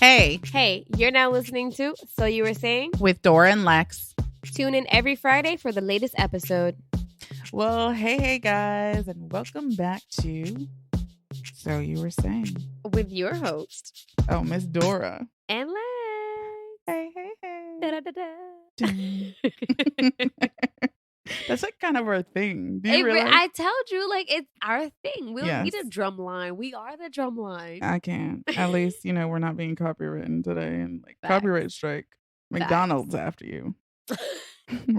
Hey, you're now listening to So You Were Saying with Dora and Lex. Tune in every Friday for the latest episode. Well, hey guys, and welcome back to So You Were Saying With your host, Miss Dora. and Lex. Hey. Da-da-da-da. That's like kind of our thing. Do you realize? I told you, like, it's our thing. We don't need Yes. a drum line. We are the drum line. I can't. At least, we're not being copywritten today. And like Facts. copyright strike. McDonald's after you.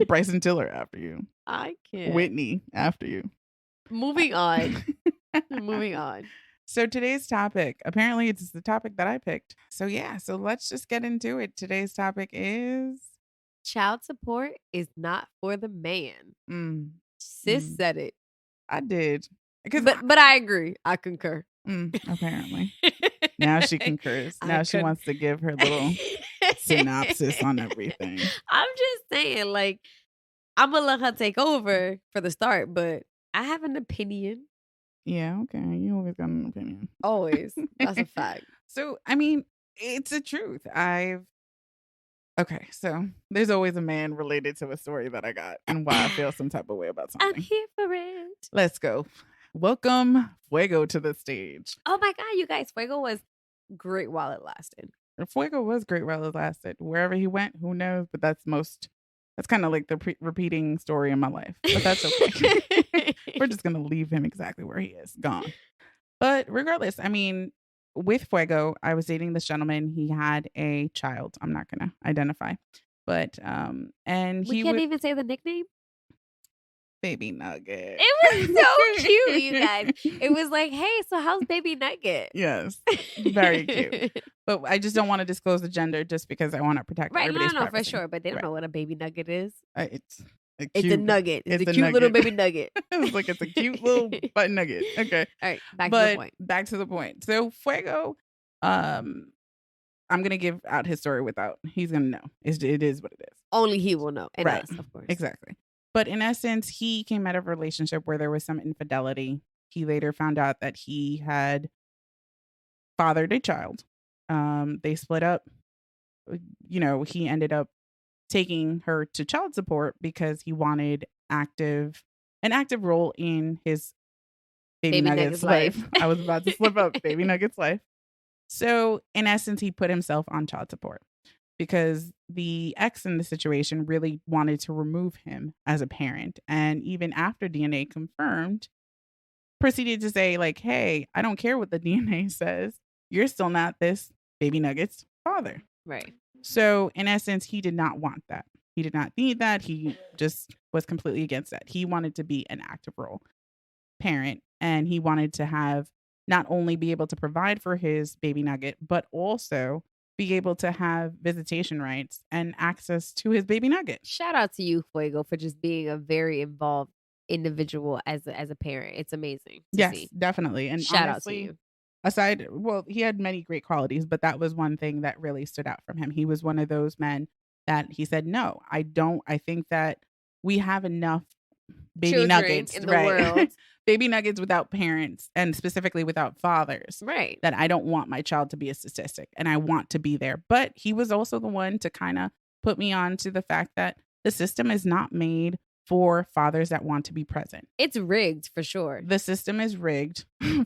Bryson Tiller after you. I can't. Whitney after you. Moving on. Moving on. So today's topic, apparently it's the topic that I picked. So let's just get into it. Today's topic is... Child support is not for the man. Sis Mm. said it. I did. But I agree. I concur. Apparently. Now she concurs. Now she wants to give her little synopsis on everything. I'm just saying, like, I'm going to let her take over for the start, but I have an opinion. Yeah, okay. You always got an opinion. Always. That's a fact. So, I mean, it's the truth. Okay, so there's always a man related to a story that I got and why I feel some type of way about something. I'm here for it. Let's go. Welcome Fuego to the stage. Oh my God, you guys. Fuego was great while it lasted. Fuego was great while it lasted. Wherever he went, who knows? But that's kind of like the repeating story in my life. But that's okay. We're just going to leave him exactly where he is, gone. But regardless, I mean, with Fuego, I was dating this gentleman. He had a child. I'm not going to identify. But, and we can't even say the nickname. Baby Nugget. It was so cute, you guys. It was like, hey, so how's Baby Nugget? Yes. Very cute. But I just don't want to disclose the gender just because I want to protect everybody's privacy. For sure. But they don't know what a baby nugget is. It's a nugget. It's a cute nugget. little baby nugget. It's a cute little butt nugget. Okay. All right. Back to the point. So Fuego, I'm going to give out his story without, he's going to know. It is what it is. Only he will know. And right. us, of course. Exactly. But in essence, he came out of a relationship where there was some infidelity. He later found out that he had fathered a child. They split up. He ended up taking her to child support because he wanted an active role in his baby Nugget's life. I was about to slip up. Baby Nugget's life. So in essence, he put himself on child support because the ex in the situation really wanted to remove him as a parent. And even after DNA confirmed, proceeded to say like, hey, I don't care what the DNA says. You're still not this baby Nugget's father. Right. So in essence, he did not want that. He did not need that. He just was completely against that. He wanted to be an active role parent, and he wanted to have not only be able to provide for his baby Nugget, but also be able to have visitation rights and access to his baby Nugget. Shout out to you, Fuego, for just being a very involved individual as a parent. It's amazing to see. Definitely. And shout honestly, out to you. He had many great qualities, but that was one thing that really stood out from him. He was one of those men that he said, no, I don't. I think that we have enough baby children nuggets in the world. Baby nuggets without parents, and specifically without fathers. Right. That I don't want my child to be a statistic, and I want to be there. But he was also the one to kind of put me on to the fact that the system is not made for fathers that want to be present. It's rigged for sure. The system is rigged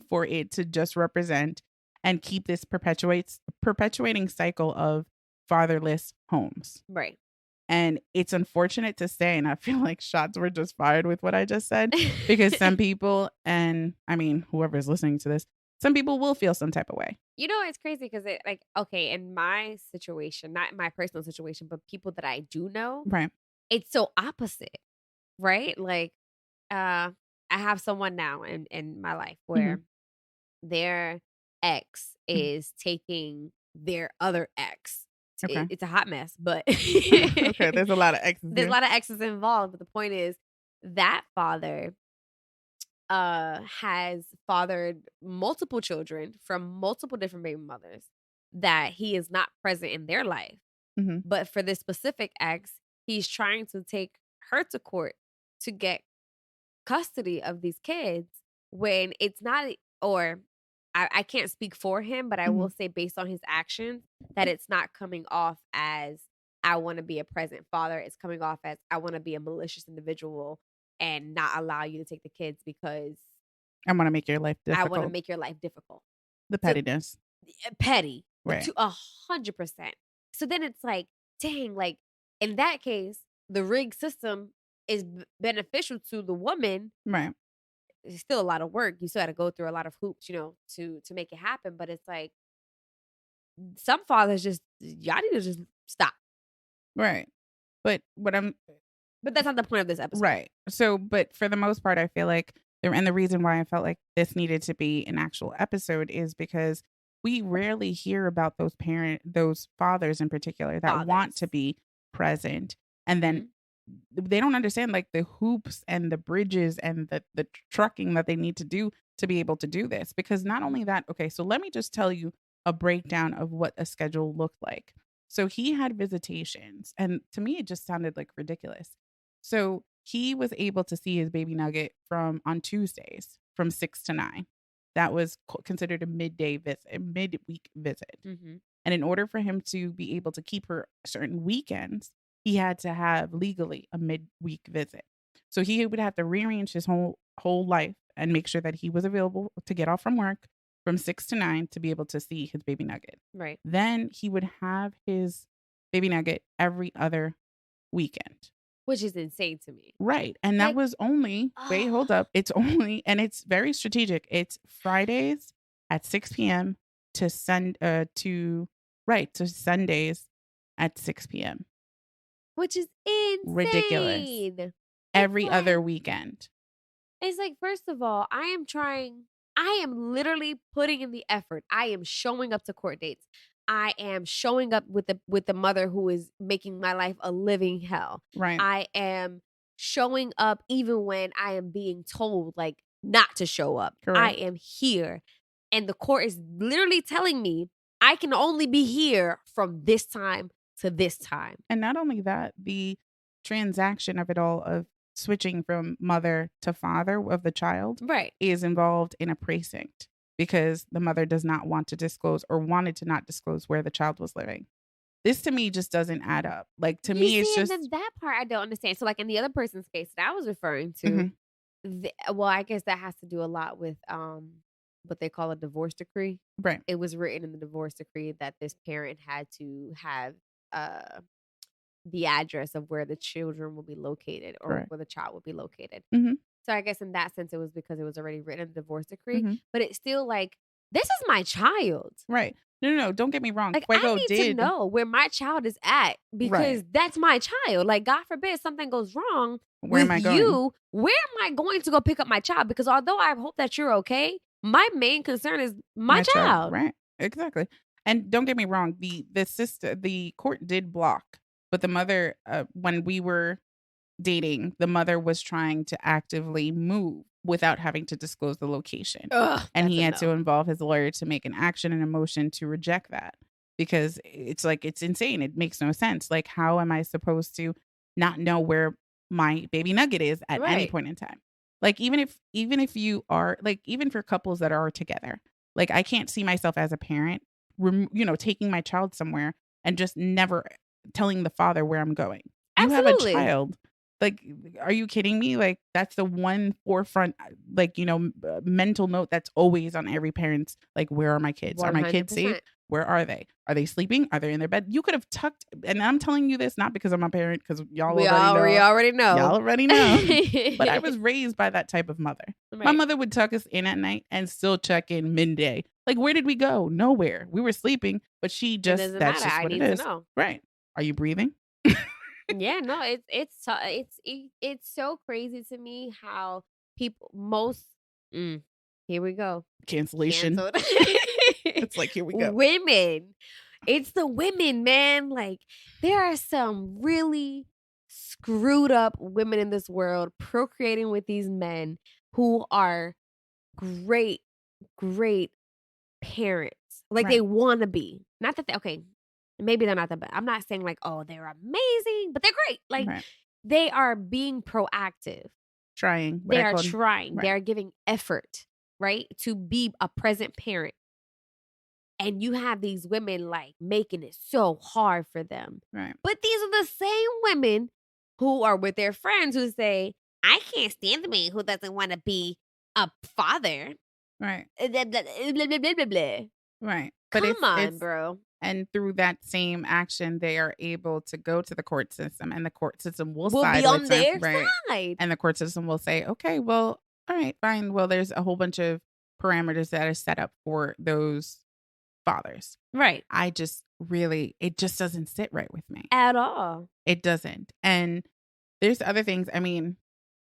for it to just represent and keep this perpetuating cycle of fatherless homes. Right. And it's unfortunate to say, and I feel like shots were just fired with what I just said, because some people, and I mean, whoever's listening to this, some people will feel some type of way. It's crazy because in my situation, not in my personal situation, but people that I do know, right? It's so opposite, right? Like, I have someone now in my life where their ex is taking their other ex. Okay. It's a hot mess, but okay, there's a lot of exes. There's a lot of exes involved, but the point is that father has fathered multiple children from multiple different baby mothers that he is not present in their life. Mm-hmm. But for this specific ex, he's trying to take her to court to get custody of these kids when it's not, or I can't speak for him, but I will say based on his actions that it's not coming off as I want to be a present father. It's coming off as I want to be a malicious individual and not allow you to take the kids because I wanna make your life I want to difficult. make your life difficult. The So pettiness. petty, Right. to 100%. So then it's like, dang, like in that case, the rig system is beneficial to the woman. Right. It's still a lot of work. You still got to go through a lot of hoops, to make it happen. But it's like some fathers just y'all need to just stop. Right. But what I'm But that's not the point of this episode. right. So, but for the most part, I feel like the reason why I felt like this needed to be an actual episode is because we rarely hear about those fathers in particular that want Fathers. to be present. And then Mhm. they don't understand like the hoops and the bridges and the trucking that they need to do to be able to do this. Because not only that, okay, so let me just tell you a breakdown of what a schedule looked like. So he had visitations, and to me, it just sounded like ridiculous. So he was able to see his baby nugget from on Tuesdays from 6 to 9. That was considered a midday visit, a midweek visit. Mhm. And in order for him to be able to keep her certain weekends, he had to have legally a midweek visit. So he would have to rearrange his whole life and make sure that he was available to get off from work from 6 to 9 to be able to see his baby nugget. Right. Then he would have his baby nugget every other weekend. Which is insane to me. Right. And that Like, was only, wait, hold up. It's only, and it's very strategic. It's Fridays at 6 p.m. to to Sundays at 6 p.m. which is Ridiculous. insane. Every Like, other weekend. it's like, first of all, I am literally putting in the effort. I am showing up to court dates. I am showing up with the mother who is making my life a living hell. Right. I am showing up even when I am being told like not to show up. I Correct. am here. And the court is literally telling me I can only be here from this time to this time. And not only that, the transaction of it all of switching from mother to father of the child Right. is involved in a precinct because the mother does not want to disclose or wanted to not disclose where the child was living. This to me just doesn't add up. Like to You me, it's see, and then just that part I don't understand. So, like in the other person's case that I was referring to, mhm, well, I guess that has to do a lot with what they call a divorce decree. right, It was written in the divorce decree that this parent had to have uh the address of where the children will be located or correct. where the child will be located. Hmm. So I guess in that sense it was because it was already written in the divorce decree, Hmm. but it's still like this is my child. Right. No, no, no. Don't get me wrong. Like, I Fuego need to did know where my child is at right. because that's my child. Like, God forbid something goes wrong Where am with I going? you. Where am I going to go pick up my child? Because although I hope that you're okay, my main concern is my My child. child. Right. Exactly. And don't get me wrong. The court did block, but the mother, when we were dating, the mother was trying to actively move without having to disclose the location. Ugh, And that's he a had to no. involve his lawyer to make an action and a motion to reject that because it's like, it's insane. It makes no sense. Like, how am I supposed to not know where my baby nugget is at any Right. point in time? Like, even if you are like, even for couples that are together, like, I can't see myself as a parent, taking my child somewhere and just never telling the father where I'm going. You have a Absolutely. child. Like, are you kidding me? Like, that's the one forefront, like, mental note that's always on every parent's, like, where are my kids? Are my kids safe? 100%. Where are they? Are they sleeping? Are they in their bed? You could have tucked, and I'm telling you this not because I'm a parent, because y'all already We know. already know. Y'all already know. But I was raised by that type of mother. My Right. mother would tuck us in at night and still check in midday. Like, where did we go? Nowhere. We were sleeping, but It doesn't that's matter. just I what it need to is. know. Right. Are you breathing? Yeah, no, it's so crazy to me how people most mm, here we go. Cancellation. Canceled. It's like, here we go. Women. It's the women, man. Like there are some really screwed up women in this world procreating with these men who are great, great parents. Like they Right. want to be. Not that okay, maybe they're not the best. I'm not saying like, oh, they're amazing, but they're great. Like Right. they are being proactive. Trying, what They I are call trying. They right. are trying. They are giving effort, right? To be a present parent. And you have these women like making it so hard for them. Right. But these are the same women who are with their friends who say, I can't stand the man who doesn't want to be a father. Right. Blah, blah, blah, blah, blah, blah, blah. Right. But Come on, it's bro. and through that same action, they are able to go to the court system, and the court system will We'll be side on with them. their Right. side. And the court system will say, okay, well, all right, fine. Well, there's a whole bunch of parameters that are set up for those fathers. Right. It just doesn't sit right with me. At all. It doesn't. And there's other things. I mean,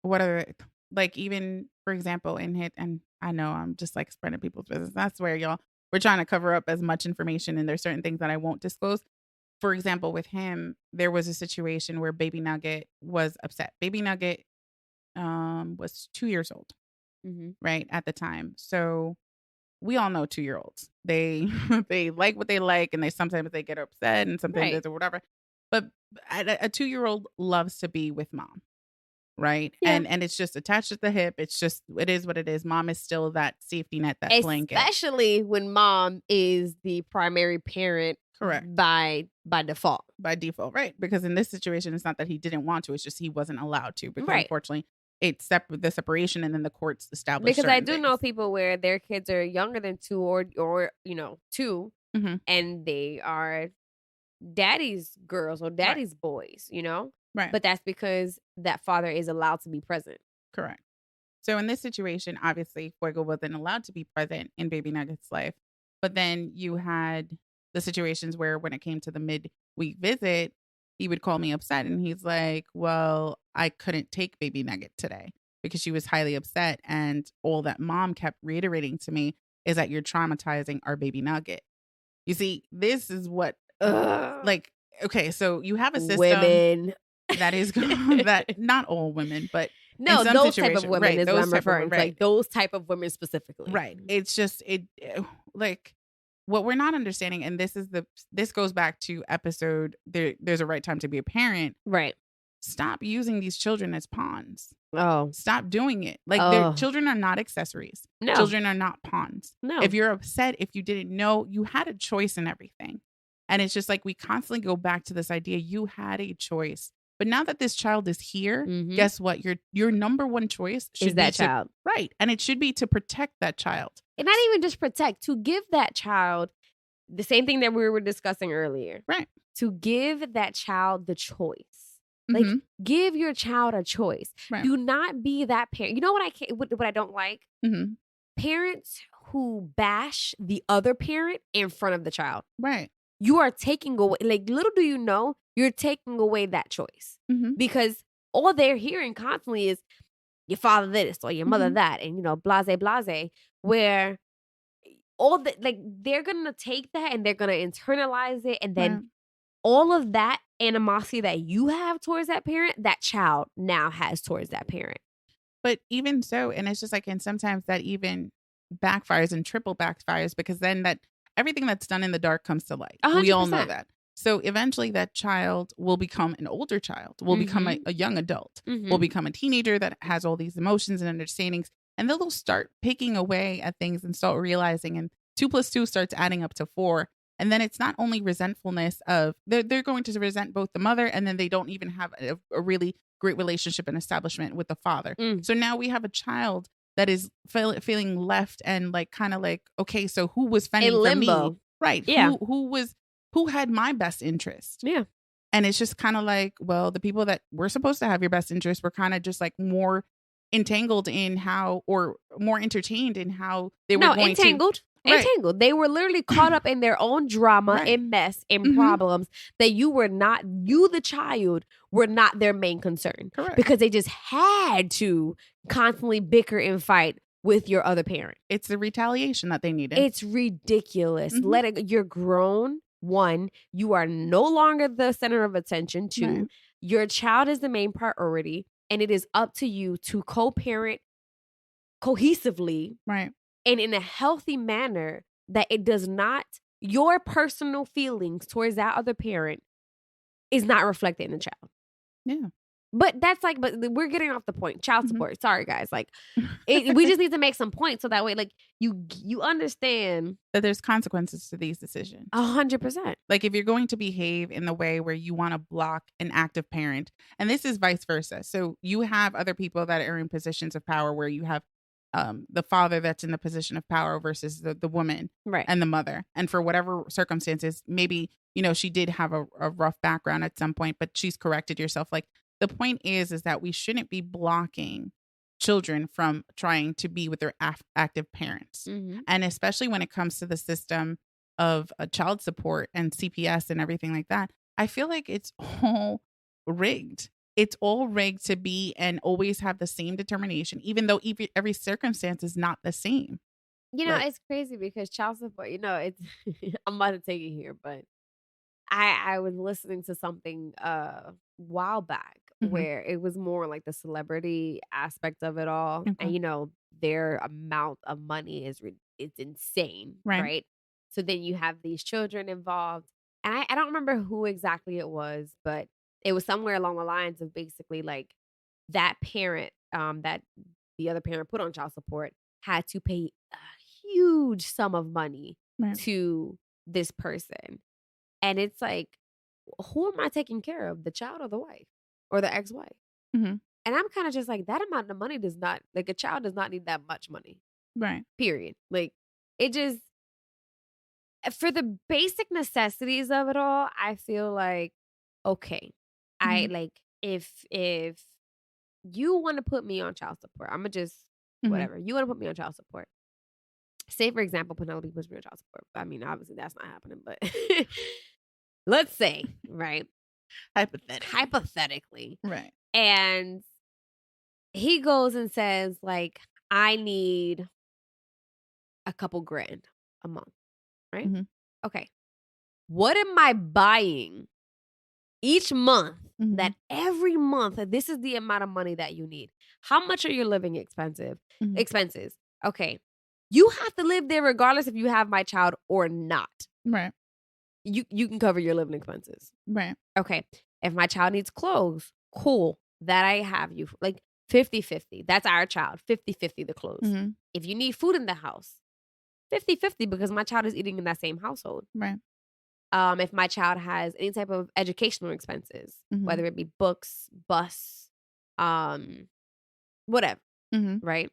what are, like, even, for example, in hit, and I know I'm just like spreading people's business. I swear, y'all, we're trying to cover up as much information, and there's certain things that I won't disclose. For example, with him, there was a situation where Baby Nugget was upset. Baby Nugget was 2 years old, right, at the time. So we all know 2-year-olds. They they like what they like, and sometimes they get upset, and sometimes Right. or whatever. But a 2-year-old loves to be with mom, right? Yeah. And it's just attached at the hip. It is what it is. Mom is still that safety net, that blanket. Especially when mom is the primary parent. Correct. By default. By default, right? Because in this situation, it's not that he didn't want to; it's just he wasn't allowed to. Because Right. unfortunately, it's the separation, and then the courts established. Because I certain do things. know people where their kids are younger than 2 or 2, Mhm. and they are daddy's girls or daddy's boys, Right. But that's because that father is allowed to be present. Correct. So in this situation, obviously, Fuego wasn't allowed to be present in Baby Nugget's life. But then you had the situations where when it came to the midweek visit, he would call me upset, and he's like, well, I couldn't take Baby Nugget today because she was highly upset. And all that mom kept reiterating to me is that you're traumatizing our Baby Nugget. You see, this is what, like, okay, so you have a system Women. that is that not all women, but No, in some those type of situation- women right, is what those I'm type of referring to. right. Like those type of women specifically. Right. It's just like what we're not understanding, and this goes back to episode there's a right time to be a parent. Right. Stop using these children as pawns. Oh. Stop doing it. Like children are not accessories. No. Children are not pawns. No. If you're upset, if you didn't know, you had a choice in everything. And it's just like we constantly go back to this idea you had a choice. But now that this child is here, guess what? Your number one choice should is be that child. Right. And it should be to protect that child. And not even just protect, to give that child the same thing that we were discussing earlier. Right. To give that child the choice. Like, give your child a choice. Right. Do not be that parent. You know what what I don't like? Parents who bash the other parent in front of the child. Right. You are taking away, like, little do you know, you're taking away that choice. Because all they're hearing constantly is your father this or your mother that, and, blase, blase, where all the, like, they're going to take that and they're going to internalize it. And then all of that animosity that you have towards that parent, that child now has towards that parent. But even so, and it's just like, and sometimes that even backfires and triple backfires, because then that everything that's done in the dark comes to light. 100%. We all know that. So eventually that child will become an older child, will become a young adult, will become a teenager that has all these emotions and understandings. And they'll start picking away at things and start realizing, and 2 + 2 starts adding up to 4. And then it's not only resentfulness of they're going to resent both the mother, and then they don't even have a really great relationship and establishment with the father. So now we have a child that is feeling left and like kind of like, okay, so who was fending for me? Right. Yeah. Who had my best interest? Yeah. And it's just kind of like, well, the people that were supposed to have your best interest were kind of just like more entangled in how, or more entertained in how they were going entangled. to. Right. Entangled. They were literally caught up in their own drama and mess and problems that you, the child, were not their main concern. Correct. Because they just had to constantly bicker and fight with your other parent. It's the retaliation that they needed. It's ridiculous. You're grown. 1, you are no longer the center of attention. 2, your child is the main priority, and it is up to you to co-parent cohesively. Right. And in a healthy manner that it does not, your personal feelings towards that other parent is not reflected in the child. Yeah. But that's like, but we're getting off the point. Child Mhm. support. Sorry, guys. Like, we just need to make some points so that way, like, you understand That there's consequences to these decisions. 100%. Like, if you're going to behave in the way where you wanna block an active parent, and this is vice versa. So, you have other people that are in positions of power where you have, the father that's in the position of power versus the woman Right. and the mother. And for whatever circumstances, maybe, she did have a rough background at some point, but she's corrected yourself. Like, the point is that we shouldn't be blocking children from trying to be with their active parents. Mhm. And especially when it comes to the system of child support and CPS and everything like that, I feel like it's all rigged. It's all rigged to be and always have the same determination, even though every circumstance is not the same. Like, It's crazy because child support, it's I'm about to take it here, but I was listening to something while back mhm, where it was more like the celebrity aspect of it all, and okay, their amount of money it's insane, right, right? So then you have these children involved, and I don't remember who exactly it was, but it was somewhere along the lines of basically like that parent that the other parent put on child support had to pay a huge sum of money right, to this person, and it's like, who am I taking care of? The child or the wife or the ex-wife? mhm, And I'm kinda just like, that amount of money does not, like, a child does not need that much money, right, period. Like, it just, for the basic necessities of it all, I feel like, okay, I mhm, like, if you wanna put me on child support, Imma just mhm, whatever, you wanna put me on child support. Say, for example, Penelope puts me on child support. I mean, obviously, that's not happening, but let's say, right? hypothetically, Hypothetically. right, And he goes and says, like, I need a couple grand a month, right? mhm, Okay. What am I buying each month mhm, that every month that this is the amount of money that you need? How much are your living mhm, expenses? Okay. You have to live there regardless if you have my child or not. right, You can cover your living expenses. right, Okay. If my child needs clothes, cool. That I have you like 50-50. That's our child. 50-50 the clothes. mhm, If you need food in the house, 50-50 because my child is eating in that same household. right, If my child has any type of educational expenses, mhm, whether it be books, bus, um, whatever, mhm, right?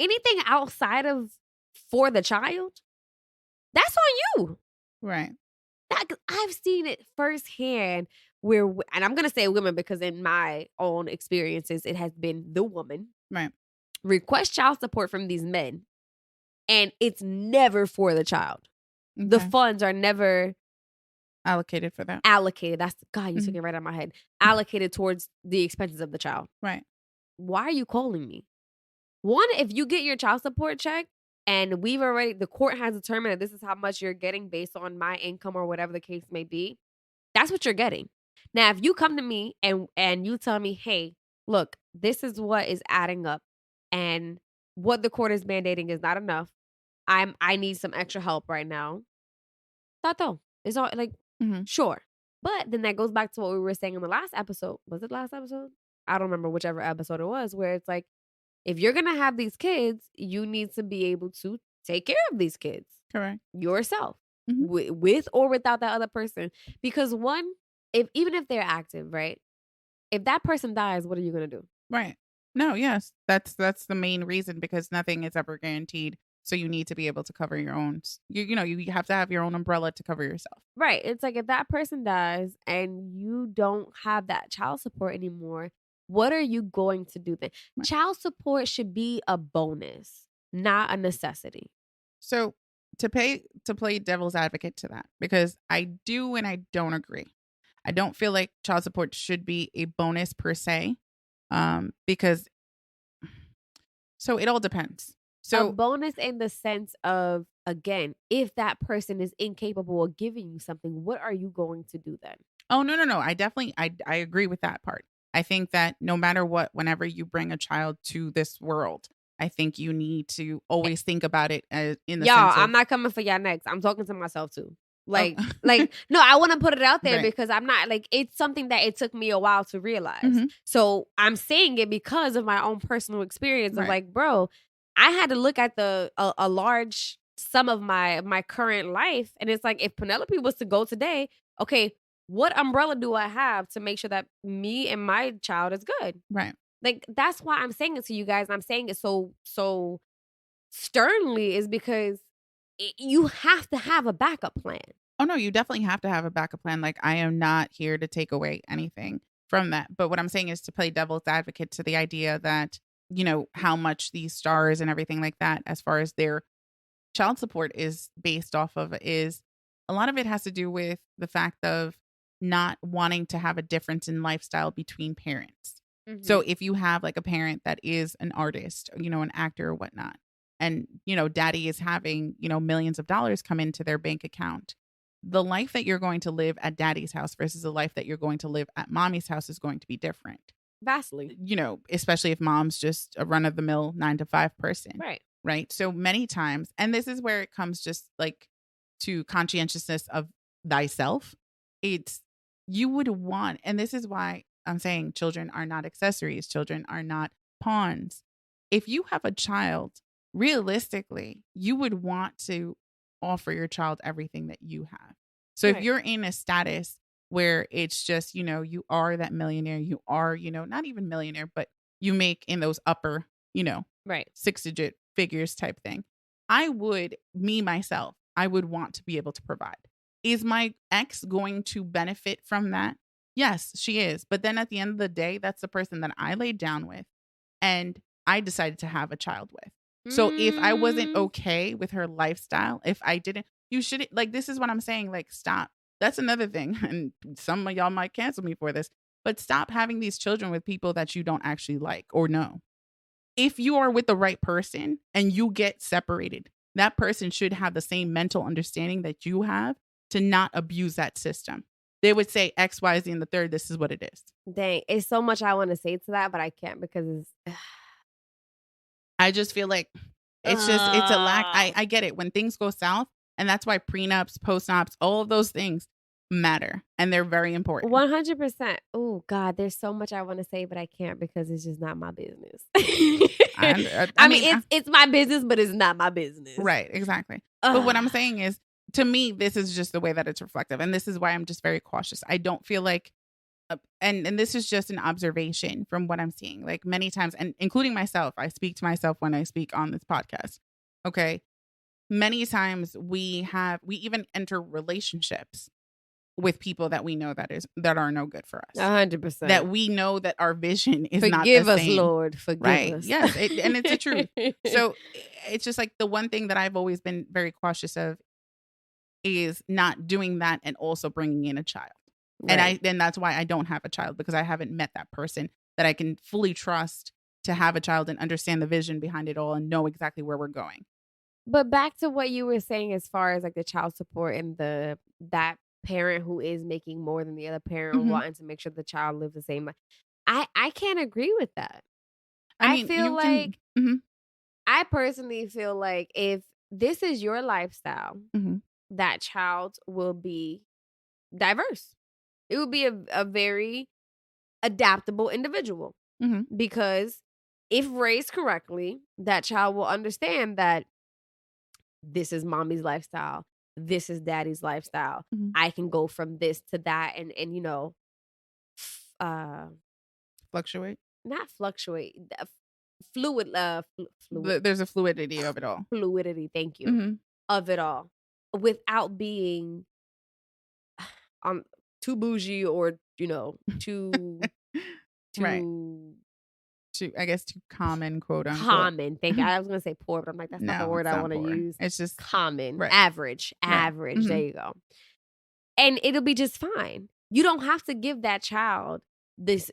Anything outside of for the child, that's on you. right, That 'cause I've seen it firsthand where and I'm gonna say women because in my own experiences, it has been the woman right, request child support from these men, and it's never for the child. The okay, funds are never allocated for that, allocated. That's God, you took mhm, it right out of my head. Allocated towards the expenses of the child. right, Why are you calling me? One, if you get your child support check and the court has determined that this is how much you're getting based on my income or whatever the case may be, that's what you're getting. Now, if you come to me and you tell me, "Hey, look, this is what is adding up and what the court is mandating is not enough. I need some extra help right now." Tato. It's all like, mhm, sure. But then that goes back to what we were saying in the last episode. Was it last episode? I don't remember whichever episode it was, where it's like, if you're gonna have these kids, you need to be able to take care of these kids correct, yourself, mhm, with or without that other person. Because one, if even if they're active, right? If that person dies, what are you gonna do? right. No, yes, that's the main reason because nothing is ever guaranteed, so you need to be able to cover your own you have to have your own umbrella to cover yourself. Right. It's like if that person dies and you don't have that child support anymore, what are you going to do then? Right. Child support should be a bonus, not a necessity. So, to play devil's advocate to that, because I do and I don't agree. I don't feel like child support should be a bonus per se, because so it all depends. A So bonus in the sense of, again, if that person is incapable of giving you something, what are you going to do then? oh, no, no, no, I definitely I agree with that part. I think that no matter what, whenever you bring a child to this world, I think you need to Eh, always think about it as in the Y'all, sense I'm of not coming for y'all next. I'm talking to myself too. Oh, No, I wanna put it out there right. because I'm not like, it's something that it took me a while to realize. Mhm. So, I'm saying it because of my own personal experience of Right. like, bro, I had to look at a large sum of my current life, and it's like, if Penelope was to go today, okay, what umbrella do I have to make sure that me and my child is good? Right. Like, that's why I'm saying it to you guys, and I'm saying it so sternly is because you have to have a backup plan. Oh, no, you definitely have to have a backup plan. Like, I am not here to take away anything from that. But what I'm saying is to play devil's advocate to the idea that, how much these stars and everything like that, as far as their child support is based off of, is a lot of it has to do with the fact of not wanting to have a difference in lifestyle between parents. So Mhm. if you have like a parent that is an artist, an actor or whatnot, and daddy is having, millions of dollars come into their bank account, the life that you're going to live at daddy's house versus the life that you're going to live at mommy's house is going to be different. Vastly. Especially if mom's just a run of the mill 9 to 5 person. Right. Right. So many times, and this is where it comes just like to conscientiousness of thyself. It's you would want, and this is why I'm saying children are not accessories, children are not pawns. If you have a child, realistically, you would want to offer your child everything that you have. So if Right. you're in a status where it's just, you are that millionaire, you are, not even millionaire, but you make in those upper, Right. 6-digit figures type thing. I would, me myself, I would want to be able to provide. Is my ex going to benefit from that? Yes, she is. But then at the end of the day, that's the person that I laid down with and I decided to have a child with. So if I wasn't Mm. okay with her lifestyle, if I didn't, you shouldn't, like, this is what I'm saying, like, stop. That's another thing. And some of y'all might cancel me for this, but stop having these children with people that you don't actually like or know. If you are with the right person and you get separated, that person should have the same mental understanding that you have to not abuse that system. They would say X, Y, Z, and the third. This is what it is. Dang, it's so much I wanna say to that, but I can't because it's I just feel like it's a lack. I get it when things go south, and that's why prenups, post-ops, all of those things matter, and they're very important. 100%. Oh god, there's so much I wanna say, but I can't because it's just not my business. I I mean, mean, it's my business, but it's not my business. right, exactly. But what Ugh. I'm saying is, to me, this is just the way that it's reflective, and this is why I'm just very cautious. I don't feel like, and this is just an observation from what I'm seeing. Like many times, and including myself, I speak to myself when I speak on this podcast. Okay, many times we even enter relationships with people that we know that are no good for us. That 100%. we know that our vision is not the Forgive us, same. Lord, forgive Right. us. Yes. And it's the truth. So it's just like the one thing that I've always been very cautious of is not doing that and also bringing in a child. Right. And that's why I don't have a child, because I haven't met that person that I can fully trust to have a child and understand the vision behind it all and know exactly where we're going. But back to what you were saying as far as, like, the child support and that parent who is making more than the other parent Mhm. wanting to make sure the child lives the same life. I can't agree with that. I mean, you can. Mhm. I personally feel like if this is your lifestyle, Mhm. that child will be diverse. It will be a very adaptable individual Mhm. because if raised correctly, that child will understand that this is mommy's lifestyle. This is daddy's lifestyle. Mhm. I can go from this to that and uh Fluctuate. not fluctuate. Fluid fluid There's a fluidity of it all. fluidity, thank you. Mhm. Of it all without being too bougie or, too Right. too I guess, too common, quote unquote. common. Thank you. I was gonna say poor, but I'm like, that's not the No, word it's I not wanna poor. use. It's just Common, right. average, Right. average. There Mhm. you go. And it'll be just fine. You don't have to give that child this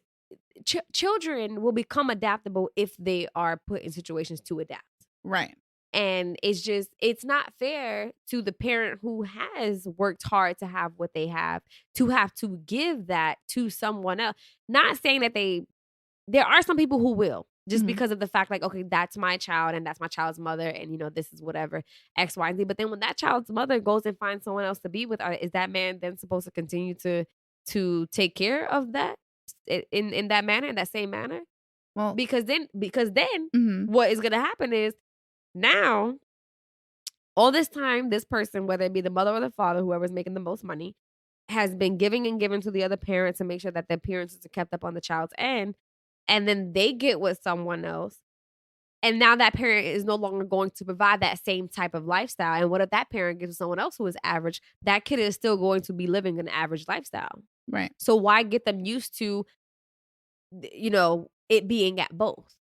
children will become adaptable if they are put in situations to adapt. Right. And it's not fair to the parent who has worked hard to have what they have to give that to someone else. Not saying that there are some people who will. just because of the fact, like, okay, that's my child and that's my child's mother, and this is whatever X, Y, and Z. But then when that child's mother goes and finds someone else to be with, is that man then supposed to continue to take care of that in that manner, in that same manner? Well, Because then mhm, what is gonna happen is now all this time, this person, whether it be the mother or the father, whoever's making the most money, has been giving and giving to the other parents to make sure that the appearances are kept up on the child's end. And then they get with someone else. And now that parent is no longer going to provide that same type of lifestyle. And what if that parent gets with someone else who is average? That kid is still going to be living an average lifestyle. right. So why get them used to, it being at both?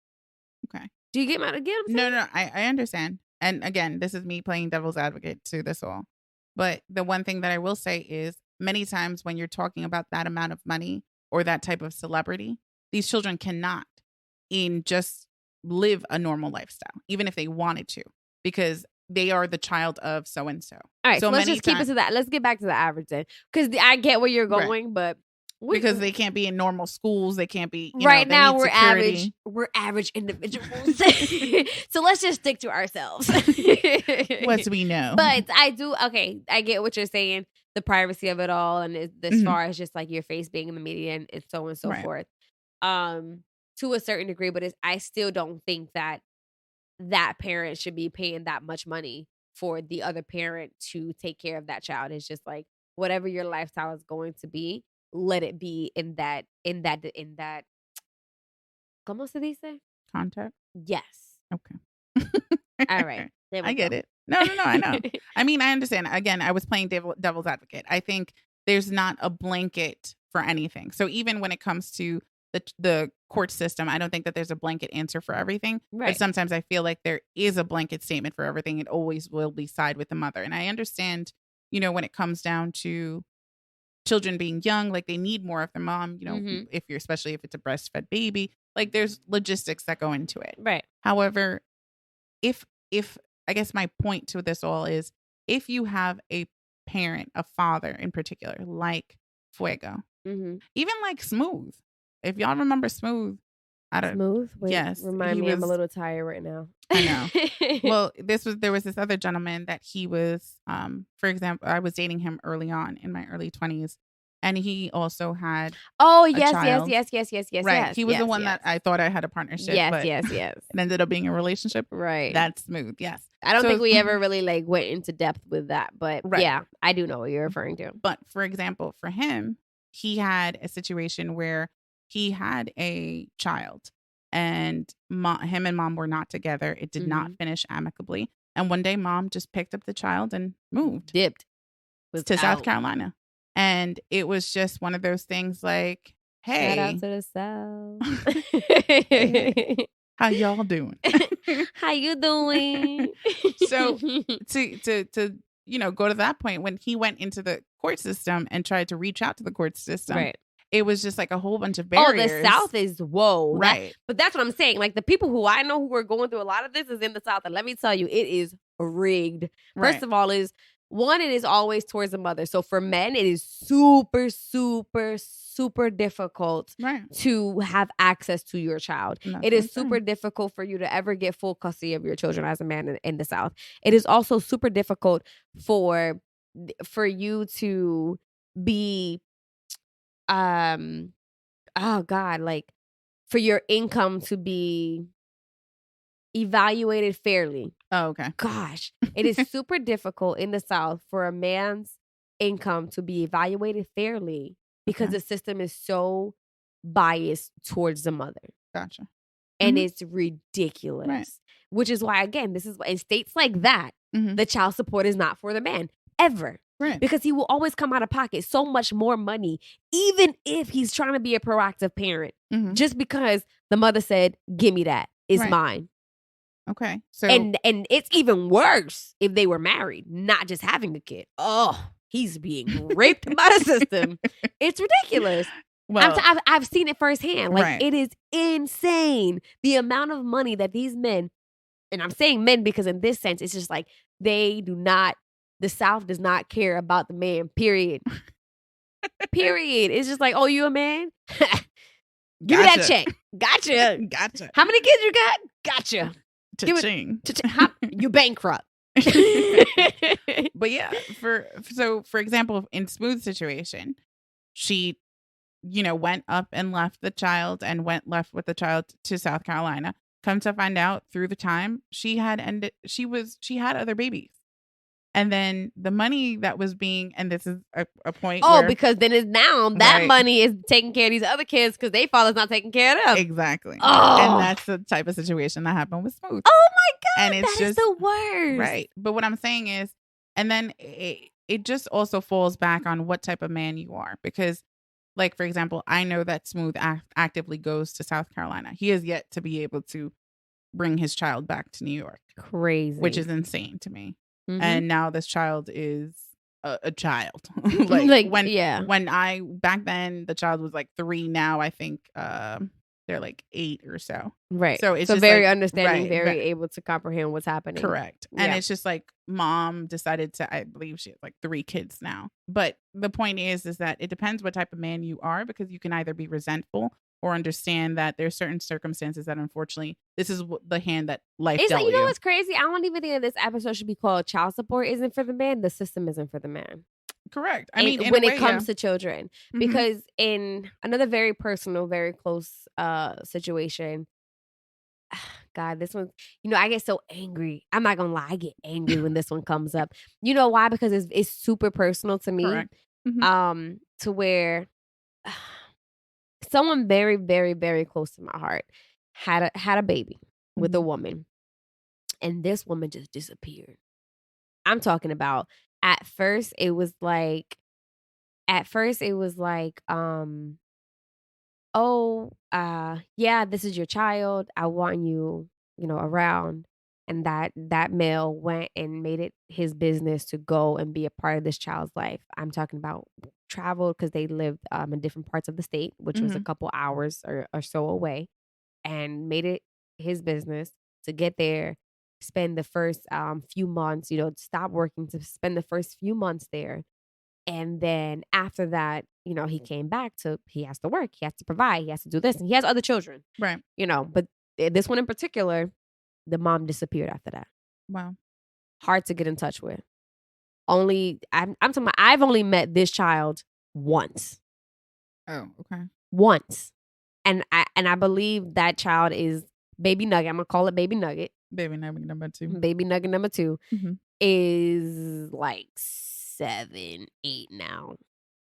Okay. Do you get what I'm saying? No, I understand. And again, this is me playing devil's advocate to this all. But the one thing that I will say is many times when you're talking about that amount of money or that type of celebrity, these children cannot just live a normal lifestyle, even if they wanted to, because they are the child of so and so. All right, so let's many just keep it to that. Let's get back to the average then, because I get where you're Right. going, but because they can't be in normal schools, they can't be. Right they now need we're security. average. We're average individuals, so let's just stick to ourselves. What we know, But I do. Okay, I get what you're saying. The privacy of it all, and as far as just like your face being in the media and so on and so Right. forth, to a certain degree. But I still don't think that parent should be paying that much money for the other parent to take care of that child. It's just like whatever your lifestyle is going to be, let it be in that. ¿Cómo se dice? Contact. Yes. Okay. All right. There we I get go. it. No, I know. I mean, I understand. Again, I was playing devil's advocate. I think there's not a blanket for anything. So even when it comes to the court system, I don't think that there's a blanket answer for everything. Right. But sometimes I feel like there is a blanket statement for everything. It always will be side with the mother. And I understand, when it comes down to children being young, like they need more of their mom, especially if it's a breastfed baby, like there's logistics that go into it. Right. However, if I guess my point to this all is if you have a parent, a father in particular, like Fuego, even like Smooth, if y'all remember Smooth, Smooth? Wait, yes. Remind me, I'm a little tired right now. I know. Well, there was this other gentleman that he was, for example, I was dating him early on in my early 20s. And he also had yes. Right. He was the one that I thought I had a partnership. Yes. It ended up being a relationship. Right. That's Smooth. Yes. I don't think we ever really like went into depth with that, but yeah, I do know what you're referring to. But for example, for him, he had a situation where he had a child and him and mom were not together. It did not finish amicably. And one day mom just picked up the child and moved. Dipped. To South Carolina. And it was just one of those things like, hey. Shout out to the South. How y'all doing? How you doing? So to go to that point when he went into the court system and tried to reach out to the court system. Right. It was just like a whole bunch of barriers. Oh, the South is whoa. Right. But that's what I'm saying. Like the people who I know who are going through a lot of this is in the South. And let me tell you, it is rigged. Right. First of all, it is always towards the mother. So for men, it is super, super, super difficult to have access to your child. It is super difficult for you to ever get full custody of your children as a man in the South. It is also super difficult for you to be, like for your income to be evaluated fairly. Oh, okay. Gosh, it is super difficult in the South for a man's income to be evaluated fairly because the system is so biased towards the mother. Gotcha. And it's ridiculous. Right. Which is why, again, this is in states like that, the child support is not for the man ever. Right. Because he will always come out of pocket so much more money, even if he's trying to be a proactive parent, just because the mother said, "Give me that. It's mine." Okay. So and it's even worse if they were married, not just having a kid. Oh, he's being raped by the system. It's ridiculous. Well, I've seen it firsthand. Like it is insane the amount of money that these men, and I'm saying men because in this sense, it's just like the South does not care about the man. Period. Period. It's just like, oh, you a man? Give me that Gotcha. check. Gotcha. Gotcha. How many kids you got? Gotcha. Give it- Cha-ching. You bankrupt. But yeah, for example, in Smooth's situation, she, went up and left the child and left with the child to South Carolina. Come to find out through the time she had other babies. And then the money that was being, and this is a point where, because then it's now that Right. money is taking care of these other kids because their father's not taking care of them. Exactly. Oh. And that's the type of situation that happened with Smooth. Oh my God. And it's that is just the worst. Right. But what I'm saying is, and then it just also falls back on what type of man you are. Because, like, for example, I know that Smooth actively goes to South Carolina. He has yet to be able to bring his child back to New York. Crazy. Which is insane to me. Mhm. And now this child is a child. When back then the child was like 3. Now I think they're like 8 or so. Right. So it's so just very like, understanding, right, very right. able to comprehend what's happening. Correct. And Yeah. it's just like mom decided to, I believe she has like 3 kids now. But the point is that it depends what type of man you are, because you can either be resentful or understand that there's certain circumstances that unfortunately this is the hand that life It's dealt like, you know you. what's crazy? I don't even think that this episode should be called Child Support Isn't for the Man. The system isn't for the man. Correct. I mean, in when a it way, comes yeah. to children, Mhm. because in another very personal, very close situation, God, this one, I get so angry. I'm not gonna lie, I get angry when this one comes up. You know why? Because it's super personal to me. Correct. Mhm. To where someone very, very, very close to my heart had a baby with a Mhm. woman, and this woman just disappeared. I'm talking about at first it was like, oh, yeah, this is your child. I want you, around. And that male went and made it his business to go and be a part of this child's life. I'm talking about traveled because they lived in different parts of the state, which was a Mhm. couple hours or so away, and made it his business to get there, spend the first few months, stop working to spend the first few months there. And then after that, he came back he has to work, he has to provide, he has to do this, and he has other children, Right. but this one in particular, the mom disappeared after that. Wow. Hard to get in touch with. I'm talking about, I've only met this child once. Oh, okay. Once. And I believe that child is Baby Nugget. I'm gonna call it Baby Nugget. Baby Nugget number 2. Baby Nugget number 2 Mhm. is like 7, 8 now.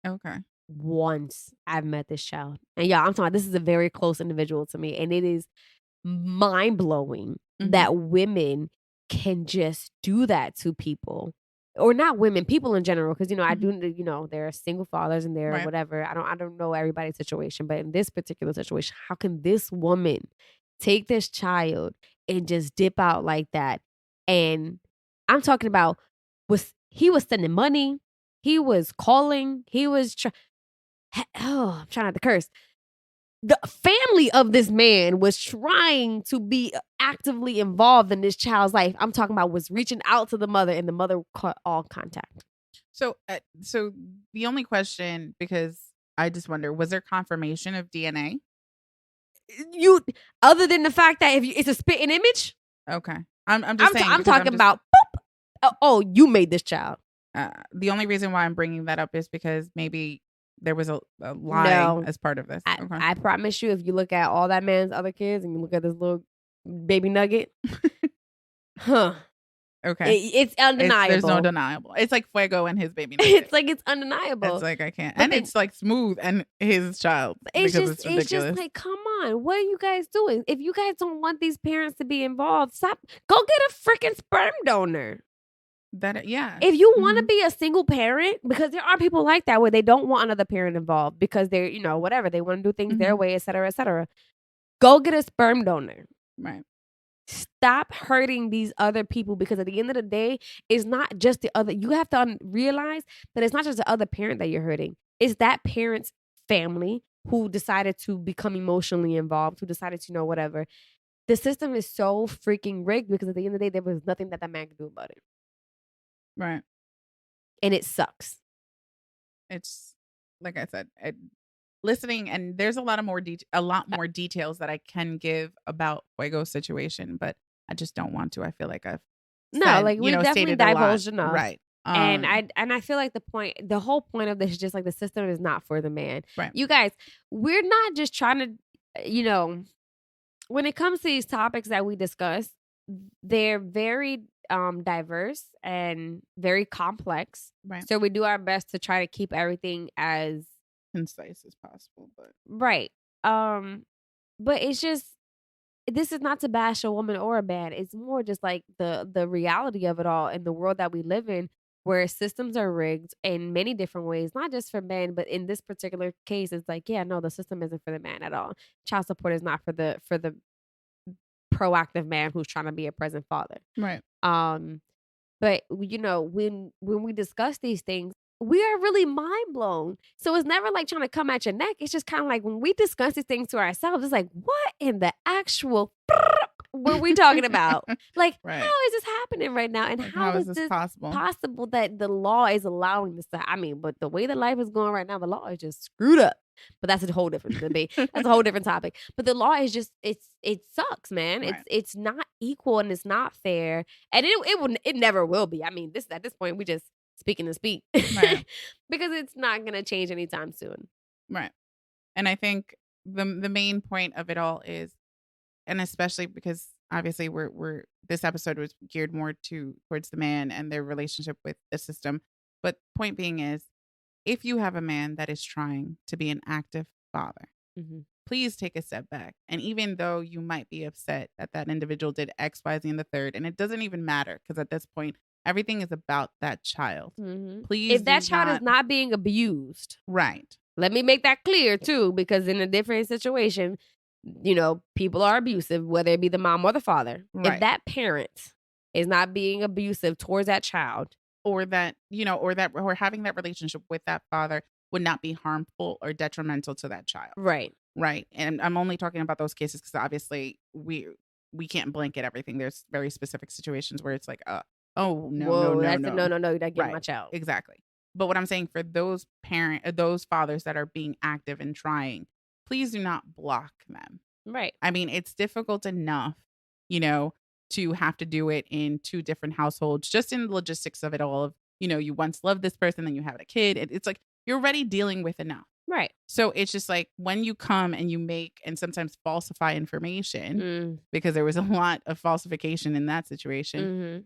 Okay. Once I've met this child. And yeah, I'm talking about, this is a very close individual to me. And it is mind blowing Mhm. that women can just do that to people. Or not women, people in general. Because, I do, there are single fathers and there are Right. whatever. I don't know everybody's situation. But in this particular situation, how can this woman take this child and just dip out like that? And I'm talking about, he was sending money. He was calling. He was I'm trying not to curse. The family of this man was trying to be actively involved in this child's life. I'm talking about was reaching out to the mother, and the mother cut all contact. So the only question, because I just wonder, was there confirmation of DNA? Other than the fact that it's a spitting image. Okay. I'm just saying. I'm talking about, boop, oh, you made this child. The only reason why I'm bringing that up is because maybe there was a lie as part of this. Okay. I promise you, if you look at all that man's other kids and you look at this little baby nugget, okay, it's undeniable. There's no deniable. It's like Fuego and his baby nugget. It's like, it's undeniable. It's like, I can't. But and it's like Smooth and his child. It's ridiculous. it's just like, come on, what are you guys doing? If you guys don't want these parents to be involved, stop. Go get a freaking sperm donor. Yeah. If you want to be a single parent, because there are people like that where they don't want another parent involved because they're, whatever, they want to do things their way, et cetera, et cetera. Go get a sperm donor. Right. Stop hurting these other people, because at the end of the day, it's not just the other. You have to realize that it's not just the other parent that you're hurting. It's that parent's family who decided to become emotionally involved, who decided to, whatever. The system is so freaking rigged, because at the end of the day, there was nothing that man could do about it. Right. And it sucks. It's like I said, listening, and there's a lot more details that I can give about Fuego's situation, but I just don't want to. I feel like I've No, said, like we've definitely stated a lot. divulged enough. Right. And I feel like the whole point of this is just like the system is not for the man. Right. You guys, we're not just trying to, when it comes to these topics that we discuss, they're very diverse and very complex. Right. So we do our best to try to keep everything as concise as possible, but right. But it's just, this is not to bash a woman or a man. It's more just like the reality of it all in the world that we live in, where systems are rigged in many different ways, not just for men, but in this particular case, it's like, yeah, no, the system isn't for the man at all. Child support is not for the proactive man who's trying to be a present father. Right. But when we discuss these things, we are really mind blown. So it's never like trying to come at your neck. It's just kind of like when we discuss these things to ourselves, it's like, what in the actual were we talking about? Like, right. How is this happening right now? And like, how is this possible that the law is allowing this to? I mean, but the way that life is going right now, the law is just screwed up. But that's a whole different debate. That's a whole different topic. But the law is just it sucks, man. Right. It's not equal and it's not fair, and it never will be. I mean, at this point we just speaking to speak, right. because it's not gonna change anytime soon. Right. And I think the main point of it all is, and especially because obviously we're this episode was geared more towards the man and their relationship with the system. But point being is, if you have a man that is trying to be an active father, please take a step back. And even though you might be upset that individual did X, Y, Z, and the third, and it doesn't even matter because at this point, everything is about that child. Please, if that child is not being abused, right? Let me make that clear too, because in a different situation, people are abusive, whether it be the mom or the father. Right. If that parent is not being abusive towards that child, or that or having that relationship with that father would not be harmful or detrimental to that child. Right. Right. And I'm only talking about those cases because obviously we can't blanket everything. There's very specific situations where it's like, oh no, whoa, no, you're not getting right. my child. Exactly. But what I'm saying for those those fathers that are being active and trying, please do not block them. Right. I mean, it's difficult enough, to have to do it in two different households, just in the logistics of it all. Of, you once loved this person, then you have a kid. It's like you're already dealing with enough. Right. So it's just like when you come and you make and sometimes falsify information, because there was a lot of falsification in that situation.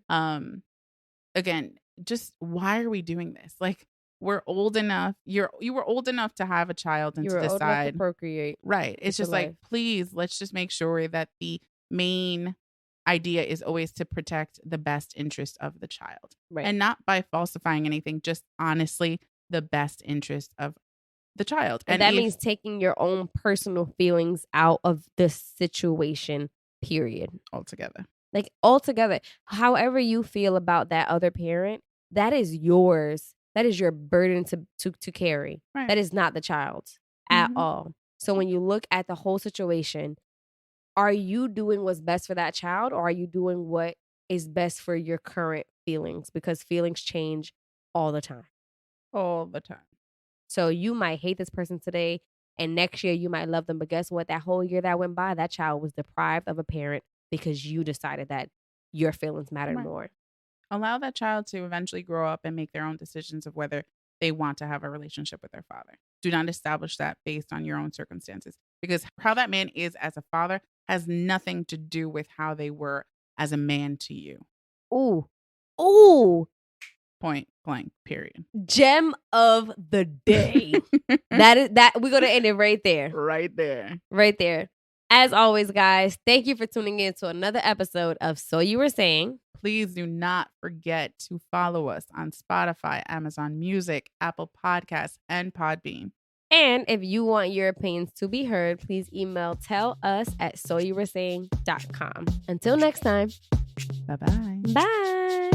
Again, just why are we doing this? Like, we're old enough. You were old enough to have a child and to decide, old enough to procreate. Right. It's just like, please, let's just make sure that the main idea is always to protect the best interest of the child. Right. And not by falsifying anything, just honestly the best interest of the child. And that means taking your own personal feelings out of the situation, period. Altogether. Like altogether. However you feel about that other parent, that is yours. That is your burden to carry. Right. That is not the child's at all. So when you look at the whole situation, are you doing what's best for that child, or are you doing what is best for your current feelings? Because feelings change all the time. All the time. So you might hate this person today, and next year you might love them. But guess what? That whole year that went by, that child was deprived of a parent because you decided that your feelings mattered more. Allow that child to eventually grow up and make their own decisions of whether they want to have a relationship with their father. Do not establish that based on your own circumstances, because how that man is as a father has nothing to do with how they were as a man to you. Ooh. Point blank, period. Gem of the day. that we're going to end it right there. Right there. Right there. As always, guys, thank you for tuning in to another episode of So You Were Saying. Please do not forget to follow us on Spotify, Amazon Music, Apple Podcasts, and Podbean. And if you want your opinions to be heard, please email tellus@soyouweresaying.com. Until next time. Bye-bye. Bye.